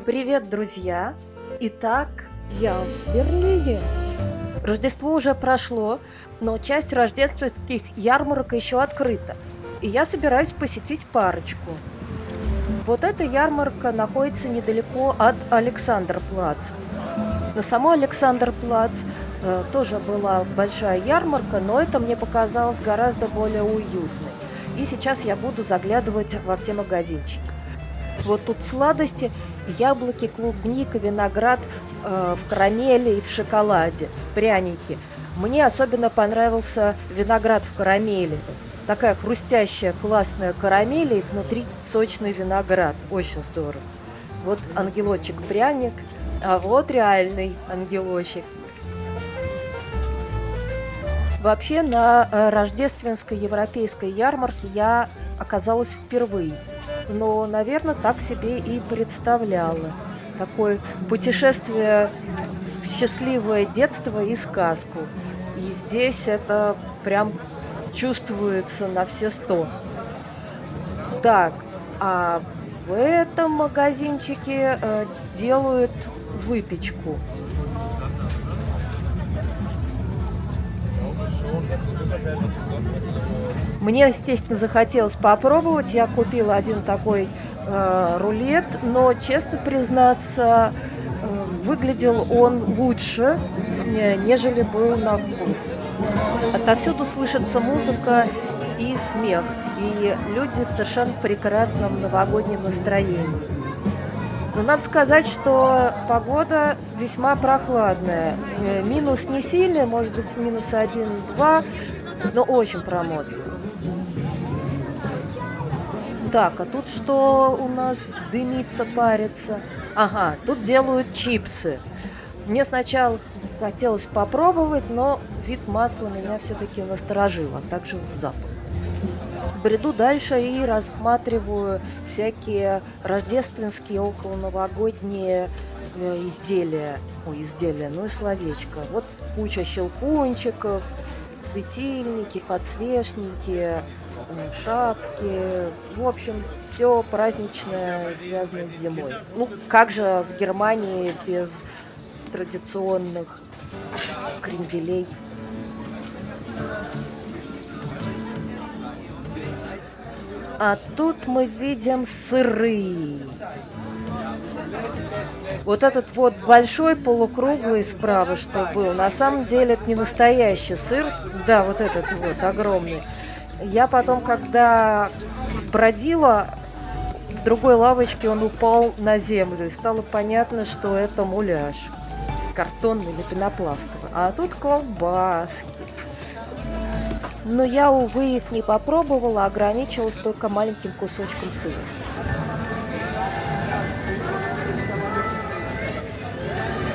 Привет, друзья! Итак, я в Берлине. Рождество уже прошло, но часть рождественских ярмарок еще открыта. И я собираюсь посетить парочку. Вот эта ярмарка находится недалеко от Александрплац. На самой Александрплац тоже была большая ярмарка, но это мне показалось гораздо более уютной. И сейчас я буду заглядывать во все магазинчики. Вот тут сладости, яблоки, клубника, виноград в карамели и в шоколаде, пряники. Мне особенно понравился виноград в карамели. Такая хрустящая, классная карамель и внутри сочный виноград. Очень здорово. Вот ангелочек-пряник, а вот реальный ангелочек. Вообще на рождественской европейской ярмарке я оказалась впервые. Но, наверное, так себе и представляла. Такое путешествие в счастливое детство и сказку. И здесь это прям чувствуется на все 100. Так, а в этом магазинчике делают выпечку. Мне, естественно, захотелось попробовать. Я купила один такой рулет, но, честно признаться, выглядел он лучше, нежели был на вкус. Отовсюду слышится музыка и смех, и люди в совершенно прекрасном новогоднем настроении. Но надо сказать, что погода весьма прохладная. Минус не сильный, может быть, минус 1-2, но очень промозглый. Так, а тут что у нас дымится, парится? Ага, тут делают чипсы. Мне сначала хотелось попробовать, но вид масла меня все-таки насторожил, а также запах. Бреду дальше и рассматриваю всякие рождественские, околоновогодние изделия. Ой, изделия, ну и словечко. Вот куча щелкунчиков, светильники, подсвечники, шапки. В общем, все праздничное, связанное с зимой. Ну, как же в Германии без традиционных кренделей? А тут мы видим сыры. Вот этот вот большой полукруглый справа, что был, на самом деле это не настоящий сыр. Да, вот этот вот огромный. Я потом, когда бродила, в другой лавочке он упал на землю. И стало понятно, что это муляж. Картонный или пенопластовый. А тут колбаски. Но я, увы, их не попробовала, ограничилась только маленьким кусочком сыра.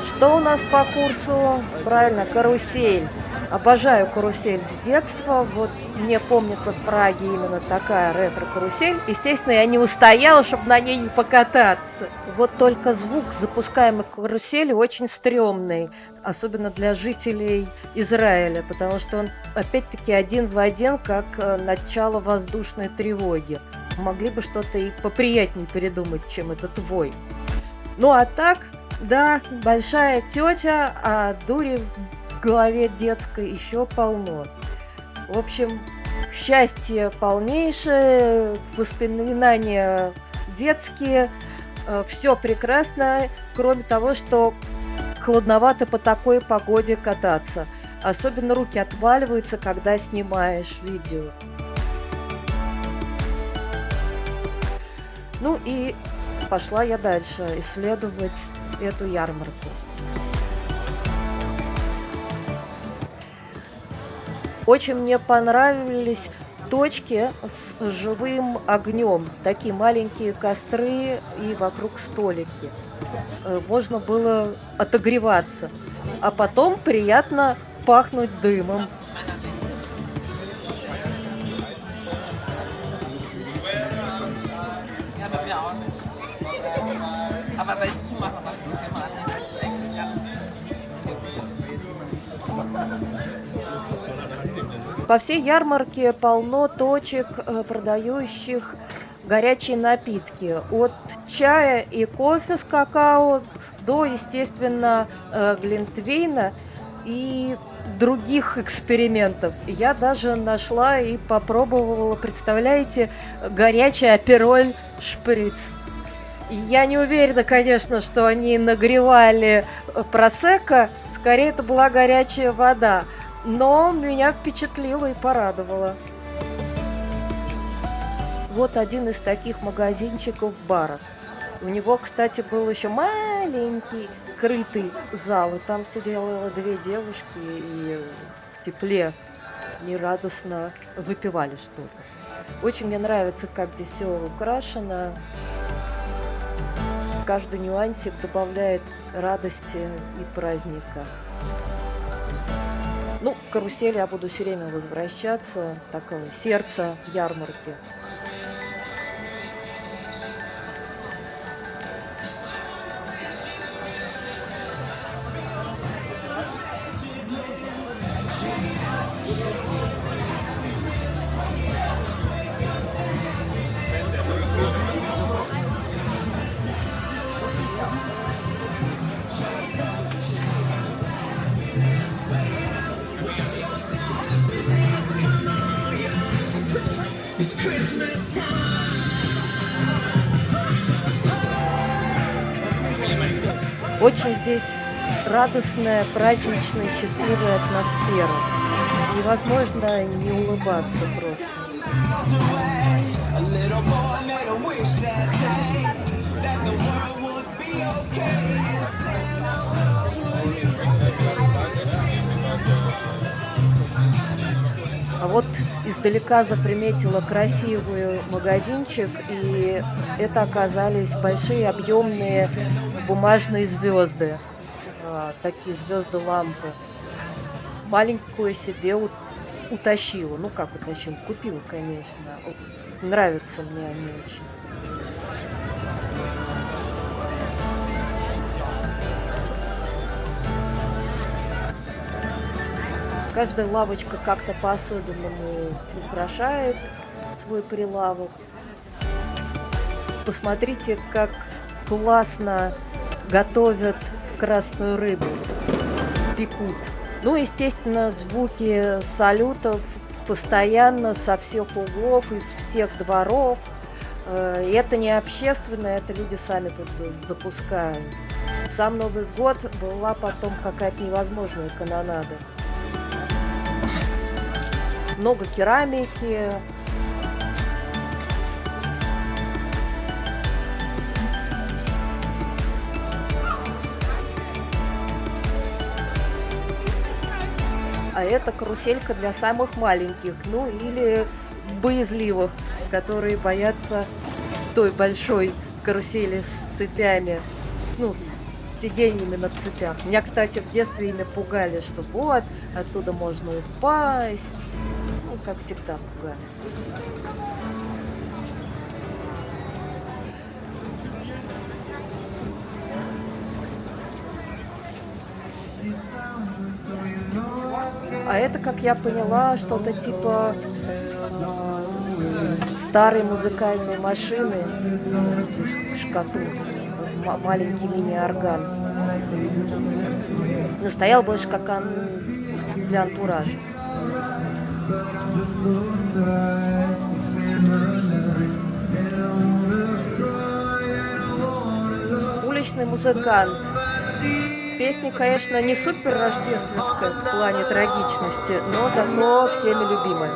Что у нас по курсу? Правильно, карусель. Обожаю карусель с детства. Вот мне помнится в Праге именно такая ретро-карусель. Естественно, я не устояла, чтобы на ней не покататься. Вот только звук запускаемой карусели очень стрёмный. Особенно для жителей Израиля, потому что он опять-таки один в один, как начало воздушной тревоги. Могли бы что-то и поприятнее придумать, чем этот вой. Ну а так, да, большая тетя, а дури в голове детской еще полно. В общем, счастье полнейшее, воспоминания детские, все прекрасно, кроме того, что холодновато по такой погоде кататься. Особенно руки отваливаются, когда снимаешь видео. Ну и пошла я дальше исследовать эту ярмарку. Очень мне понравились точки с живым огнем. Такие маленькие костры и вокруг столики. Можно было отогреваться, а потом приятно пахнуть дымом. По всей ярмарке полно точек, продающих горячие напитки. От чая и кофе с какао до, естественно, глинтвейна и других экспериментов. Я даже нашла и попробовала, представляете, горячий апероль шприц. Я не уверена, конечно, что они нагревали просекко, скорее это была горячая вода, но меня впечатлило и порадовало. Вот один из таких магазинчиков баров. У него, кстати, был еще маленький крытый зал, и там сидело две девушки и в тепле они радостно выпивали что-то. Очень мне нравится, как здесь все украшено. Каждый нюансик добавляет радости и праздника. Ну, к карусели я буду все время возвращаться, такое сердце ярмарки. Очень здесь радостная, праздничная, счастливая атмосфера. Невозможно не улыбаться просто. А вот издалека заприметила красивый магазинчик, и это оказались большие объемные бумажные звезды, такие звезды-лампы. Маленькую себе утащила, ну как утащила, купила, конечно. Нравятся мне они очень. Каждая лавочка как-то по-особенному украшает свой прилавок. Посмотрите, как классно готовят красную рыбу, пекут. Ну, естественно, звуки салютов постоянно со всех углов, из всех дворов. И это не общественно, это люди сами тут запускают. В сам Новый год была потом какая-то невозможная канонада. Много керамики. А это каруселька для самых маленьких, ну или боязливых, которые боятся той большой карусели с цепями, ну, с сиденьями на цепях. Меня, кстати, в детстве ими пугали, что вот, оттуда можно упасть. Ну, как всегда, пугали. А это, как я поняла, что-то типа старой музыкальной машины, шкатулки, маленький мини-орган. Но стоял больше как для антуража. Уличный музыкант. Песня, конечно, не супер рождественская в плане трагичности, но зато всеми любимая.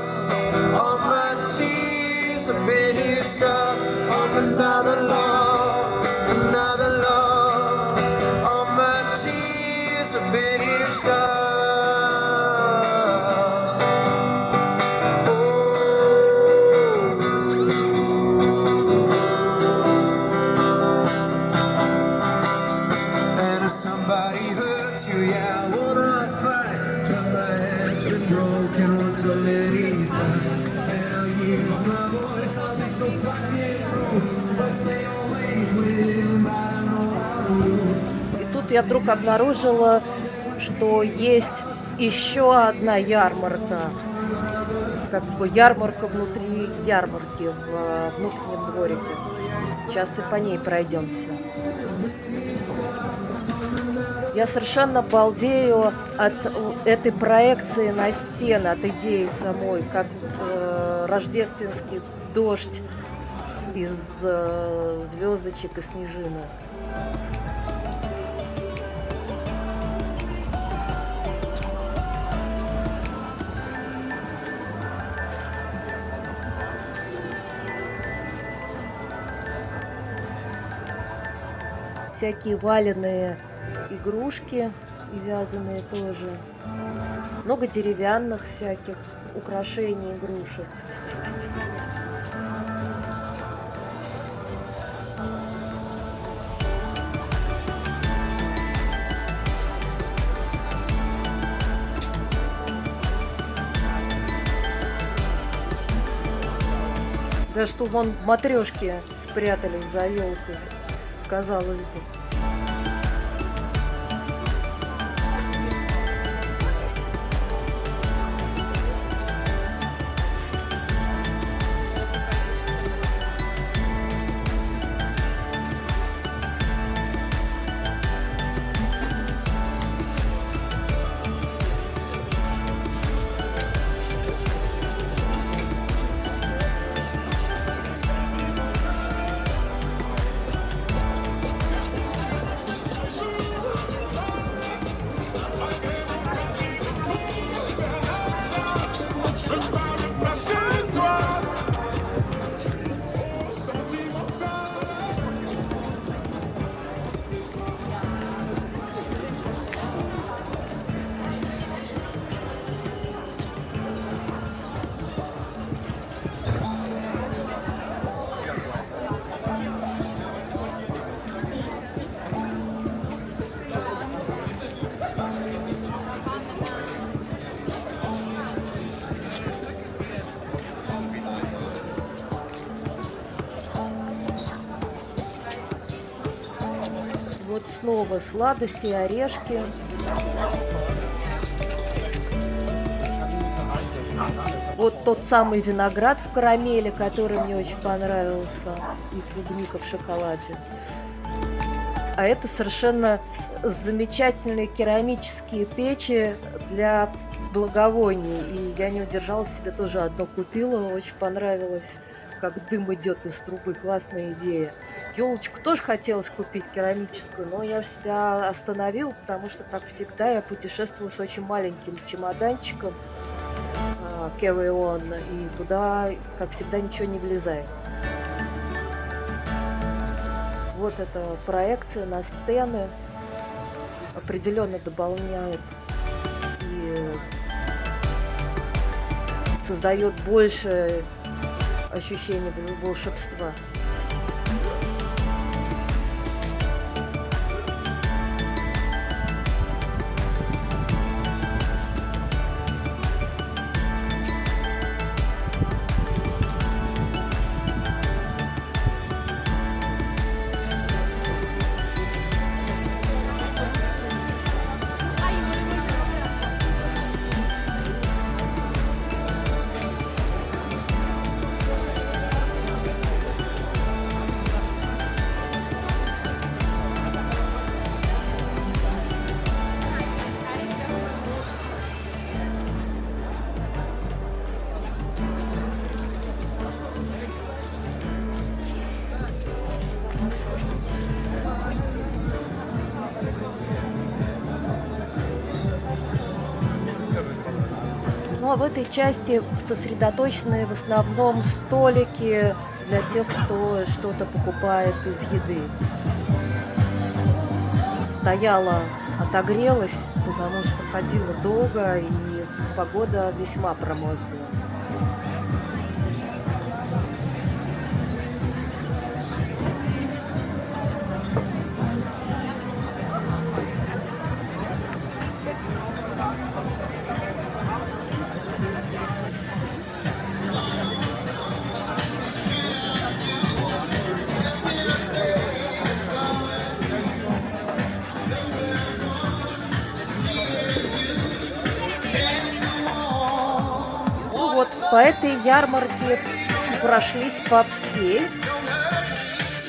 И тут я вдруг обнаружила, что есть еще одна ярмарка. как бы ярмарка внутри ярмарки в внутреннем дворике. Сейчас и по ней пройдемся. Я совершенно балдею от этой проекции на стены, от идеи самой, как рождественский дождь из звездочек и снежинок. Всякие валенные игрушки и вязаные тоже. Много деревянных всяких украшений, игрушек. Да что вон матрешки спрятались за елкой, казалось бы. Вот снова сладости, орешки. Вот тот самый виноград в карамели, который мне очень понравился, и клубника в шоколаде. А это совершенно замечательные керамические печи для благовоний. И я не удержалась, себе тоже одно купила, очень понравилось, как дым идет из трубы, классная идея. Елочку тоже хотелось купить керамическую, но я себя остановила, потому что, как всегда, я путешествую с очень маленьким чемоданчиком carry on, и туда, как всегда, ничего не влезает. Вот эта проекция на стены определенно дополняет и создает больше ощущение волшебства. Ну а в этой части сосредоточены в основном столики для тех, кто что-то покупает из еды. Стояла, отогрелась, потому что ходила долго и погода весьма промозглая. по этой ярмарке прошлись по всей.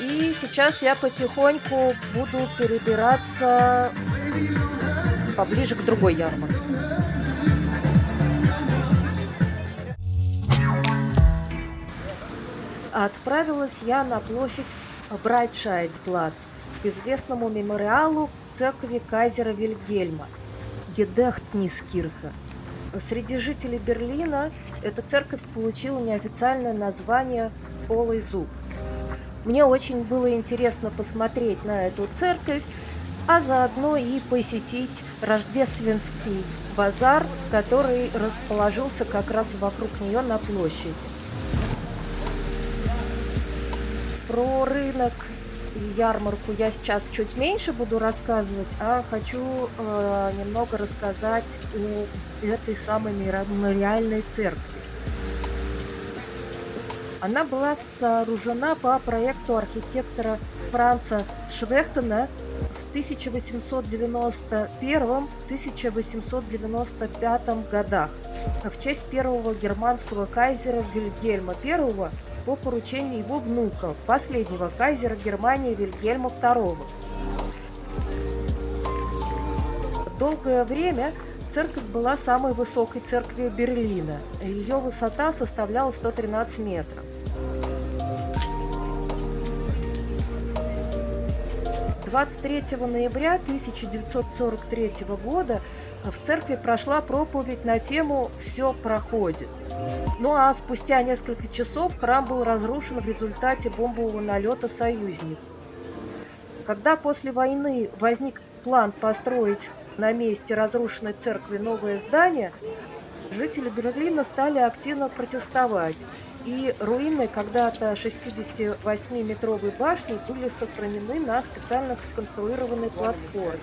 И сейчас я потихоньку буду перебираться поближе к другой ярмарке. Отправилась я на площадь Брайтшайдплац, к известному мемориалу церкви кайзера Вильгельма Гедächtniskirche. Среди жителей Берлина эта церковь получила неофициальное название «Полый зуб». Мне очень было интересно посмотреть на эту церковь, а заодно и посетить рождественский базар, который расположился как раз вокруг нее на площади. Про рынок и ярмарку я сейчас чуть меньше буду рассказывать, а хочу немного рассказать о этой самой мемориальной церкви. Она была сооружена по проекту архитектора Франца Швехтена в 1891-1895 годах в честь первого германского кайзера Вильгельма I по поручению его внука, последнего кайзера Германии Вильгельма II. Долгое время церковь была самой высокой церковью Берлина. Ее высота составляла 113 метров. 23 ноября 1943 года в церкви прошла проповедь на тему «Все проходит». Ну а спустя несколько часов храм был разрушен в результате бомбового налета союзников. Когда после войны возник план построить на месте разрушенной церкви новое здание, жители Берлина стали активно протестовать, и руины когда-то 68-метровой башни были сохранены на специально сконструированной платформе.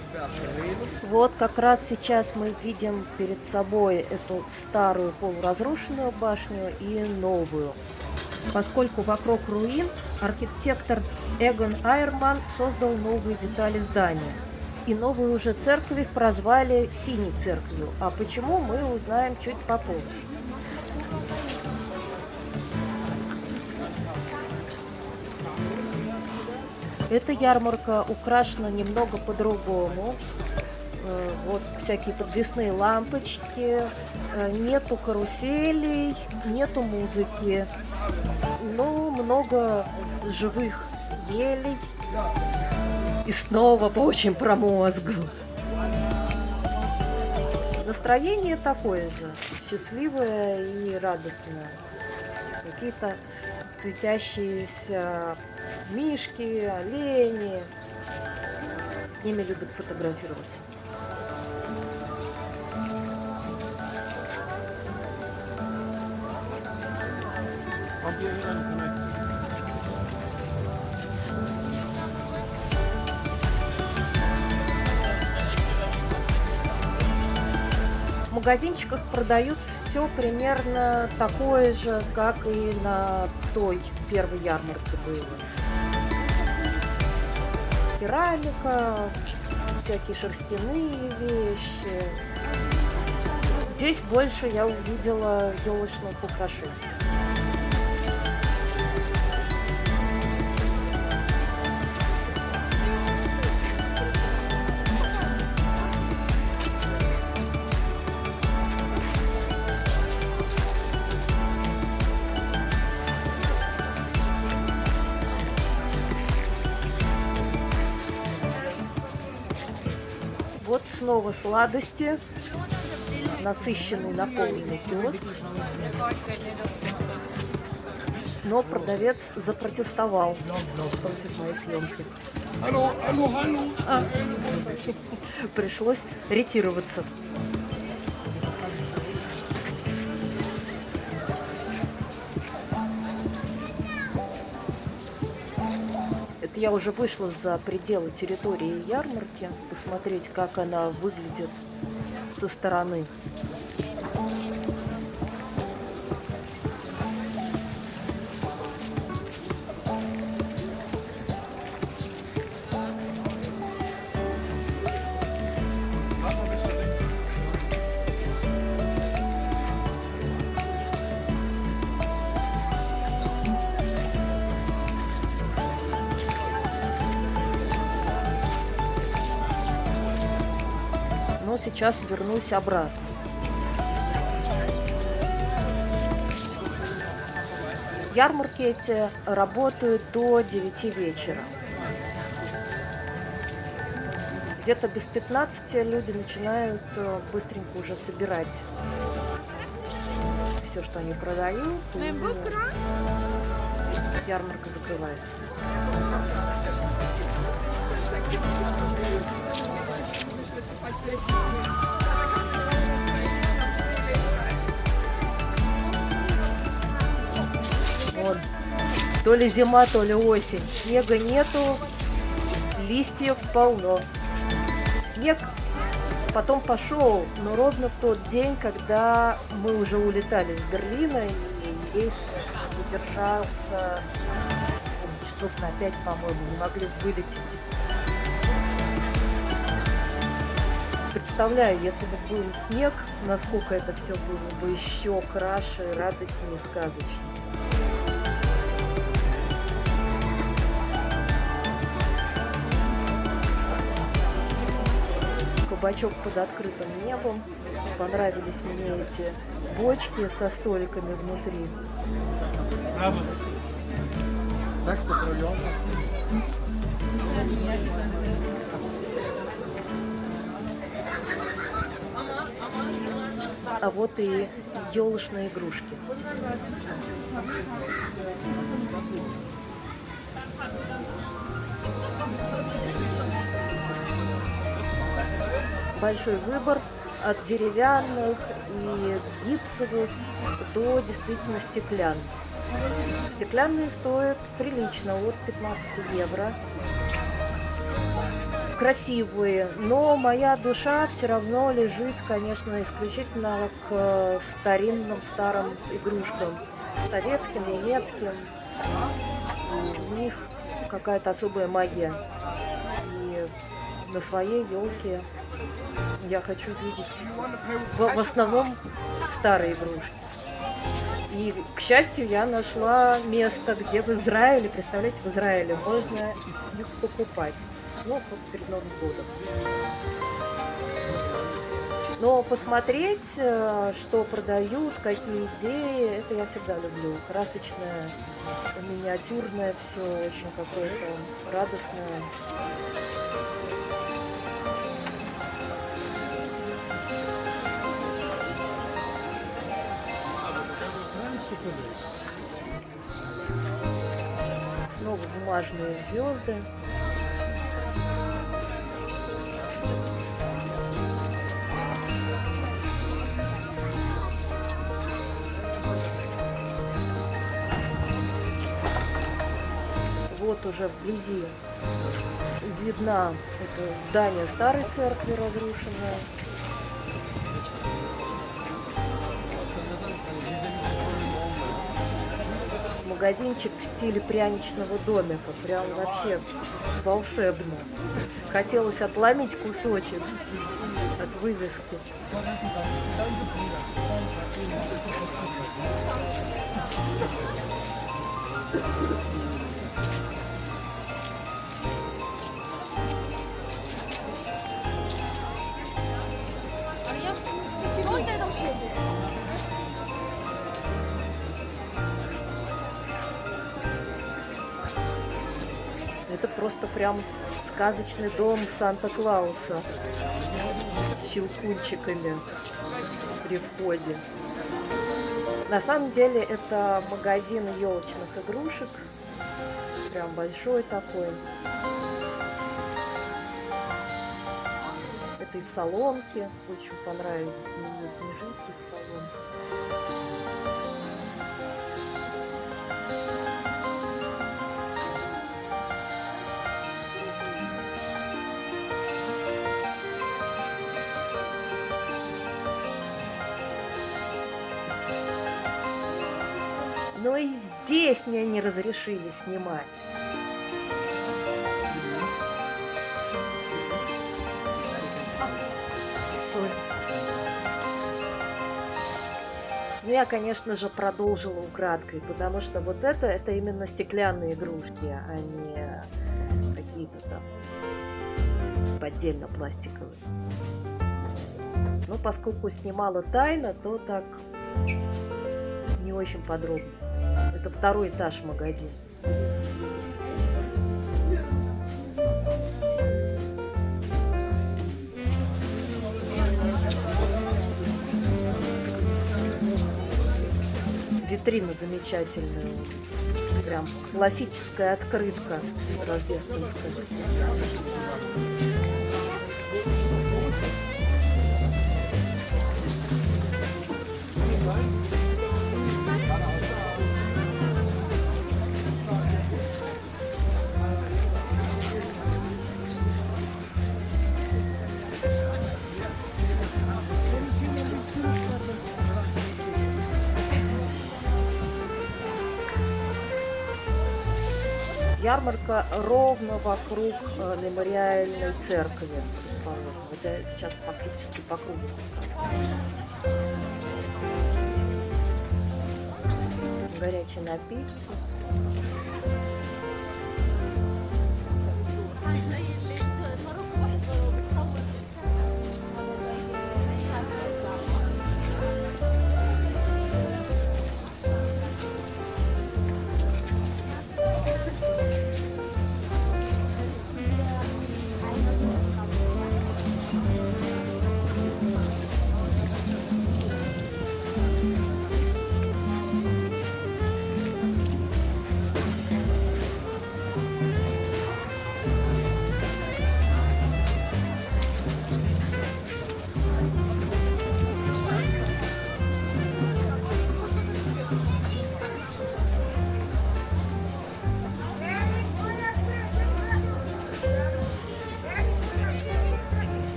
Вот как раз сейчас мы видим перед собой эту старую полуразрушенную башню и новую. Поскольку вокруг руин архитектор Эгон Айерман создал новые детали здания. И новую уже церковь прозвали «Синей церковью». А почему, мы узнаем чуть попозже. Эта ярмарка украшена немного по-другому. Вот всякие подвесные лампочки, нету каруселей, нету музыки, но много живых елей. И снова очень промозгло. Настроение такое же, счастливое и радостное. Какие-то светящиеся мишки, олени. С ними любят фотографироваться. В магазинчиках продают все примерно такое же, как и на той первой ярмарке было. Керамика, всякие шерстяные вещи. Здесь больше я увидела елочных украшений. Вот снова сладости, насыщенный, наполненный киоск. Но продавец запротестовал против моей съемки. Пришлось ретироваться. Это я уже вышла за пределы территории ярмарки, посмотреть, как она выглядит со стороны. сейчас вернусь обратно. Ярмарки эти работают до 9 вечера. Где-то без 15 люди начинают быстренько уже собирать все, что они продают, и ярмарка закрывается. Вот. То ли зима, то ли осень. Снега нету, листьев полно. Снег потом пошел, но ровно в тот день, когда мы уже улетали из Берлина, и рейс задержался часов на 5, по-моему, не могли вылететь. Представляю, если бы был снег, насколько это все было бы еще краше, радостнее, сказочнее. Кабачок под открытым небом. Понравились мне эти бочки со столиками внутри. А вот и елочные игрушки. Большой выбор от деревянных и гипсовых до действительно стеклянных. Стеклянные стоят прилично, от 15 евро. Красивые, но моя душа все равно лежит, конечно, исключительно к старинным старым игрушкам. Советским, немецким. У них какая-то особая магия. И на своей елке я хочу видеть в основном старые игрушки. И, к счастью, я нашла место, где в Израиле, представляете, в Израиле можно их покупать. Ну, вот перед Новым годом. Но посмотреть, что продают, какие идеи, это я всегда люблю. Красочное, миниатюрное все, очень какое-то радостное. Снова бумажные звезды. Вот уже вблизи видна это здание старой церкви разрушенное. Магазинчик в стиле пряничного домика. Прям вообще волшебно. Хотелось отломить кусочек от вывески. Это просто прям сказочный дом Санта-Клауса с щелкунчиками при входе. На самом деле это магазин елочных игрушек. Прям большой такой. Это из соломки. Очень понравились мне снежинки из соломки. Но и здесь мне не разрешили снимать. Ну, я, конечно же, продолжила украдкой, потому что вот это именно стеклянные игрушки, а не какие-то там поддельно пластиковые. Но поскольку снимала тайно, то так не очень подробно. Это второй этаж магазина. Витрина замечательная. Прям классическая открытка рождественская. Ярмарка ровно вокруг мемориальной церкви расположена. Это сейчас фактически по кругу. Горячие напитки.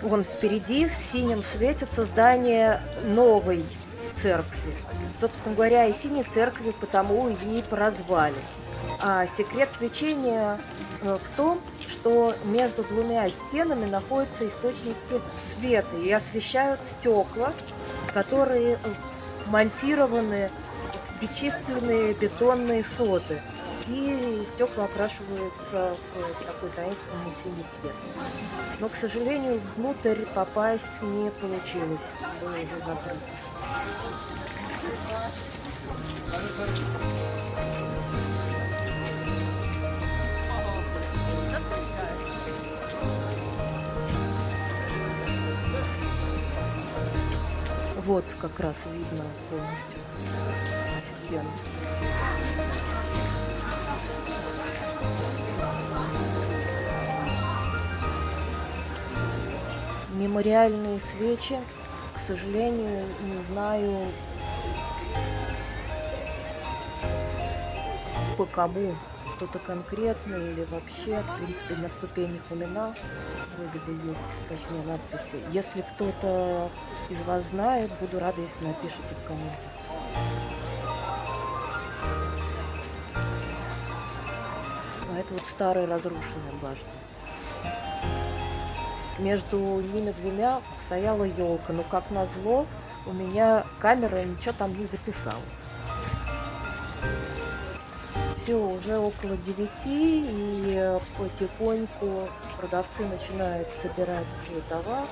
Вон впереди синим светится здание новой церкви. Собственно говоря, и синей церкви потому и прозвали. А секрет свечения в том, что между двумя стенами находятся источники света и освещают стекла, которые монтированы в бесчисленные бетонные соты. И стекла окрашиваются в такой таинственный синий цвет. Но, к сожалению, внутрь попасть не получилось. Было уже закрыто. Вот как раз видно полностью стену. Мемориальные свечи, к сожалению, не знаю по кому, кто-то конкретный или вообще, в принципе, на ступенях имена вроде бы есть, точнее надписи. Если кто-то из вас знает, буду рада, если напишите в комментах. А это вот старая разрушенная башня. Между ними двумя стояла елка, но как назло у меня камера ничего там не записала. Все, уже около 9, и потихоньку продавцы начинают собирать свой товар,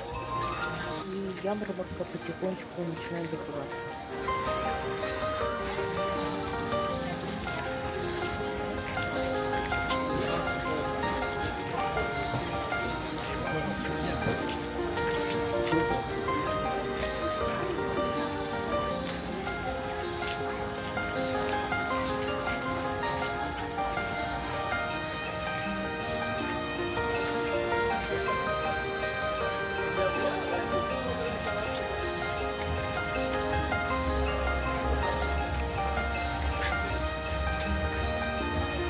и ярмарка потихонечку начинает закрываться.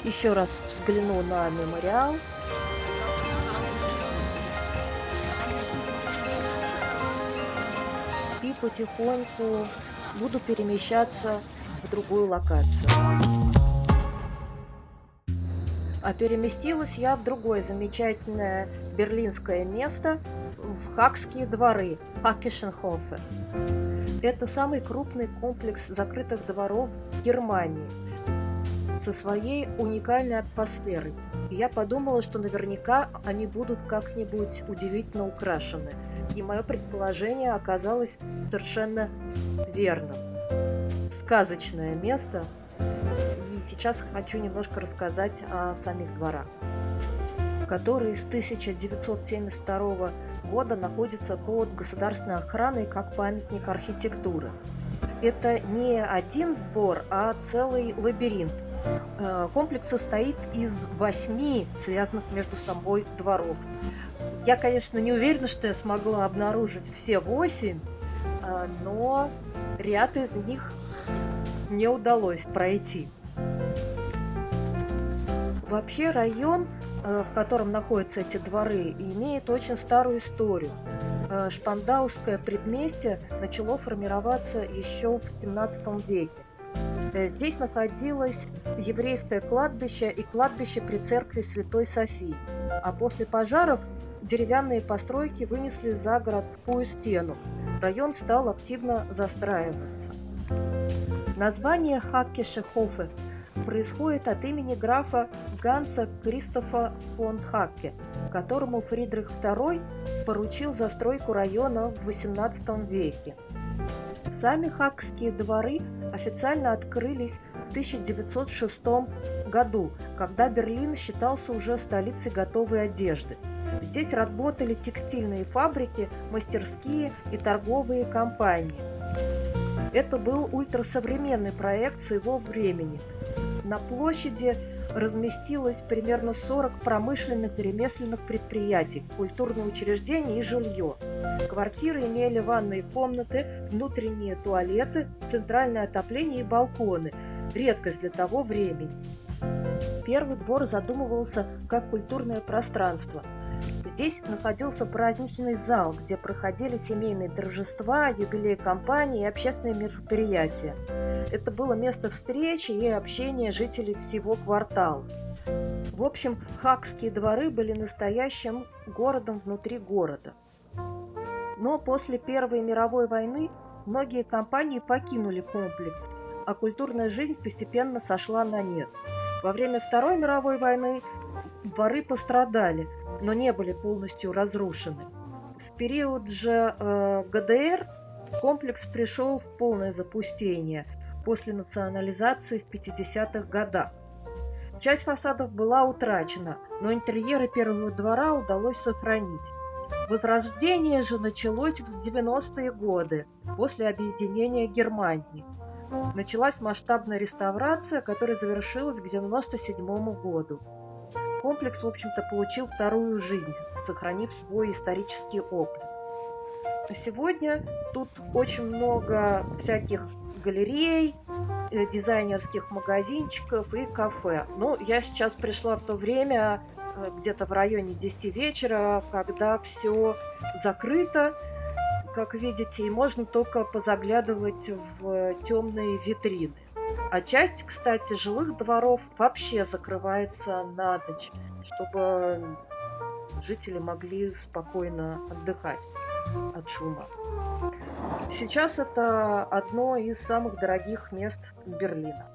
Еще раз взгляну на мемориал. И потихоньку буду перемещаться в другую локацию. А переместилась я в другое замечательное берлинское место, в Хагские дворы, Hackischen-Höfe. Это самый крупный комплекс закрытых дворов в Германии. со своей уникальной атмосферой. И я подумала, что наверняка они будут как-нибудь удивительно украшены. И мое предположение оказалось совершенно верным. Сказочное место. И сейчас хочу немножко рассказать о самих дворах, которые с 1972 года находятся под государственной охраной как памятник архитектуры. Это не один двор, а целый лабиринт. Комплекс состоит из 8 связанных между собой дворов. Я, конечно, не уверена, что я смогла обнаружить все 8, но ряд из них мне удалось пройти. Вообще район, в котором находятся эти дворы, имеет очень старую историю. Шпандауское предместье начало формироваться еще в XVII веке. Здесь находилось еврейское кладбище и кладбище при церкви Святой Софии. А после пожаров деревянные постройки вынесли за городскую стену. Район стал активно застраиваться. Название Хаккеше-Хофе происходит от имени графа Ганса Кристофа фон Хакке, которому Фридрих II поручил застройку района в XVIII веке. Сами Хакские дворы официально открылись в 1906 году, когда Берлин считался уже столицей готовой одежды. Здесь работали текстильные фабрики, мастерские и торговые компании. Это был ультрасовременный проект своего времени. На площади разместилось примерно 40 промышленных и ремесленных предприятий, культурные учреждения и жилье. Квартиры имели ванные комнаты, внутренние туалеты, центральное отопление и балконы. Редкость для того времени. Первый двор задумывался как культурное пространство. Здесь находился праздничный зал, где проходили семейные торжества, юбилеи компании и общественные мероприятия. Это было место встречи и общения жителей всего квартала. В общем, Хакские дворы были настоящим городом внутри города. Но после Первой мировой войны многие компании покинули комплекс, а культурная жизнь постепенно сошла на нет. Во время Второй мировой войны дворы пострадали, но не были полностью разрушены. В период же ГДР комплекс пришел в полное запустение после национализации в 50-х годах. Часть фасадов была утрачена, но интерьеры первого двора удалось сохранить. Возрождение же началось в 90-е годы, после объединения Германии. Началась масштабная реставрация, которая завершилась к 1997 году. Комплекс, в общем-то, получил вторую жизнь, сохранив свой исторический облик. Сегодня тут очень много всяких галерей, дизайнерских магазинчиков и кафе. Но я сейчас пришла в то время, где-то в районе 10 вечера, когда все закрыто, как видите, и можно только позаглядывать в темные витрины. А часть, кстати, жилых дворов вообще закрывается на ночь, чтобы жители могли спокойно отдыхать от шума. Сейчас это одно из самых дорогих мест Берлина.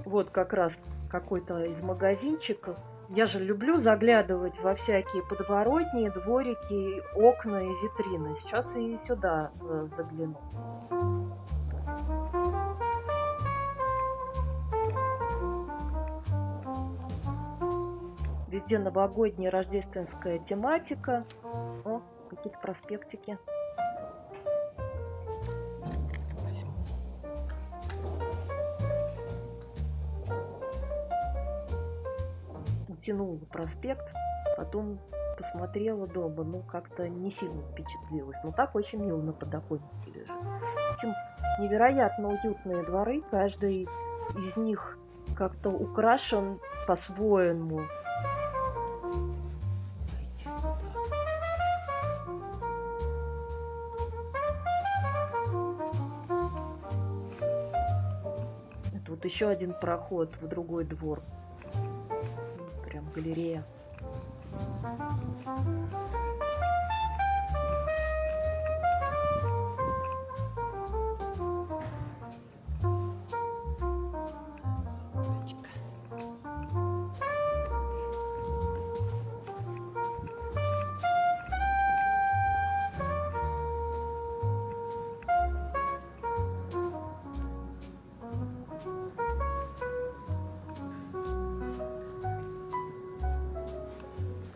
Вот как раз какой-то из магазинчиков. Я же люблю заглядывать во всякие подворотни, дворики, окна и витрины. Сейчас и сюда загляну. Везде новогодняя рождественская тематика. О, какие-то проспектики. Утянула проспект, потом посмотрела дома, ну как-то не сильно впечатлилась. Но так очень мило на подоконнике лежит. В общем, невероятно уютные дворы, каждый из них как-то украшен по-своему. Это вот еще один проход в другой двор. Прям галерея.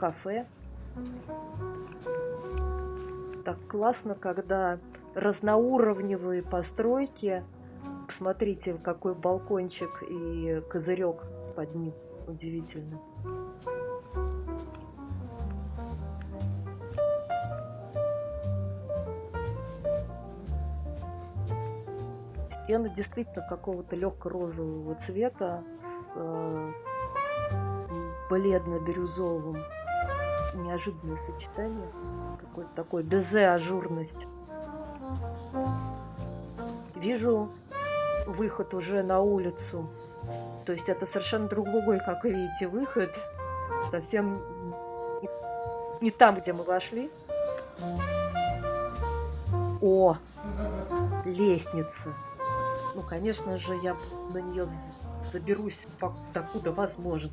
кафе. Так классно, когда разноуровневые постройки. Посмотрите, какой балкончик и козырек под ним. Удивительно. Стены действительно какого-то легко-розового цвета с бледно-бирюзовым. Неожиданное сочетание. Какой-то такой ДЗ-ажурность. Вижу выход уже на улицу. То есть это совершенно другой, как вы видите, выход. Совсем не там, где мы вошли. О, лестница. Ну, конечно же, я на нее заберусь, докуда возможно.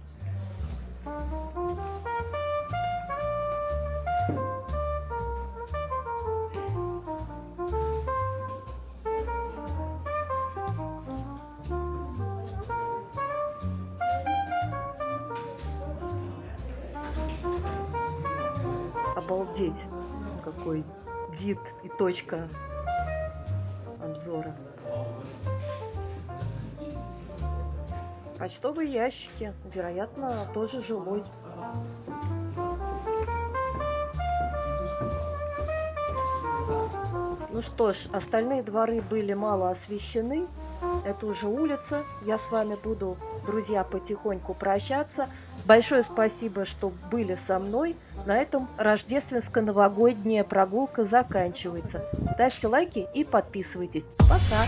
Обалдеть, какой вид и точка обзора. Почтовые ящики, вероятно, тоже жилой. Ну что ж, остальные дворы были мало освещены. Это уже улица. Я с вами буду, друзья, потихоньку прощаться. Большое спасибо, что были со мной. На этом рождественско-новогодняя прогулка заканчивается. Ставьте лайки и подписывайтесь. Пока!